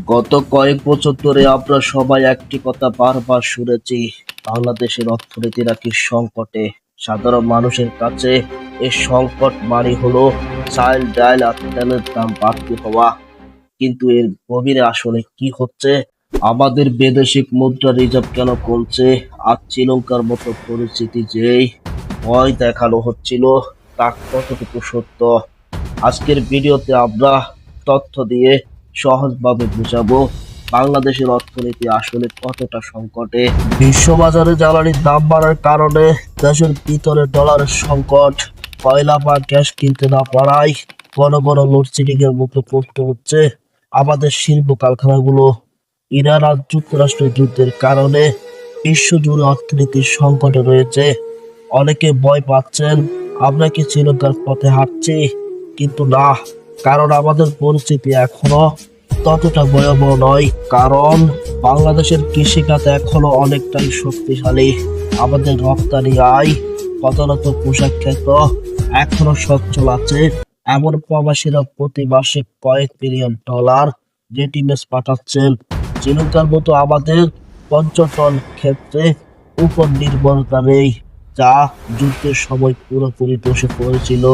গত কয়েক বছর ধরে আমরা সবাই একটি কথা বারবার শুনেছি, বাংলাদেশের অর্থনীতি নাকি সংকটে। সাধারণ মানুষের কাছে এই সংকট মানে হলো চাল ডাল আর তেলের দাম বাড়তি হওয়া। কিন্তু এর গভীরে আসলে কি হচ্ছে? আমাদের বৈদেশিক মুদ্রা রিজার্ভ কেন কমছে? আর শ্রীলঙ্কার মতো পরিস্থিতি যেই ভয় দেখানো হচ্ছিল, তা কতটুকু সত্য? আজকের ভিডিওতে আমরা তথ্য দিয়ে সহজভাবে বুঝাবো বাংলাদেশের অর্থনীতি আসলে কতটা সংকটে। বিশ্ববাজারে জ্বালানির দাম বাড়ার কারণে দেশের ভিতরে ডলারের সংকট, কয়লা বা গ্যাস কিনতে না পারায় ঘন ঘন লোডশেডিং এর মুখে পড়তে হচ্ছে আমাদের শিল্প কারখানাগুলো। ইরান আর যুক্তরাষ্ট্রের যুদ্ধের কারণে বিশ্বজুড়ে অর্থনীতির সংকটে রয়েছে। অনেকে ভয় পাচ্ছেন আমরা কি শ্রীলঙ্কার পথে হাঁটছি, কিন্তু না, কারণ আমাদের পরিস্থিতি এখনো ততটা ভয়াবহ নয়। কারণ বাংলাদেশের কৃষিখাত এখনো অনেকটাই শক্তিশালী। আমাদের রপ্তানি আয়, প্রধানত পোশাক ক্ষেত্র, এখনো সচ্ছল আছে। এমন প্রবাসীরা প্রতি মাসে কয়েক মিলিয়ন ডলার রেমিটেন্স পাঠাচ্ছেন। শ্রীলঙ্কার মতো আমাদের পর্যটন ক্ষেত্রে উপর নির্ভরতা নেই, যা যুদ্ধের সময় পুরোপুরি ধসে পড়েছিল।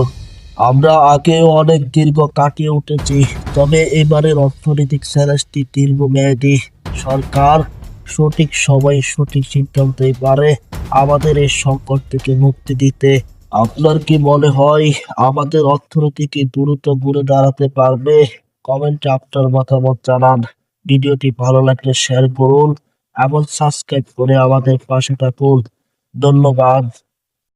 আমরা আগেও অনেক দীর্ঘ কাটিয়ে উঠেছি, তবে এবারের অর্থনৈতিক চ্যালেঞ্জটি দীর্ঘমেয়াদী। সরকার সঠিক সময়ে সঠিক সিদ্ধান্তই পারে আমাদের এই সংকট থেকে মুক্তি দিতে। আপনার কি মনে হয় আমাদের অর্থনীতি কি দ্রুত ঘুরে দাঁড়াতে পারবে? কমেন্টে আপনার মতামত জানান। ভিডিওটি ভালো লাগলে শেয়ার করুন এবং সাবস্ক্রাইব করে আমাদের পাশে থাকুন। ধন্যবাদ।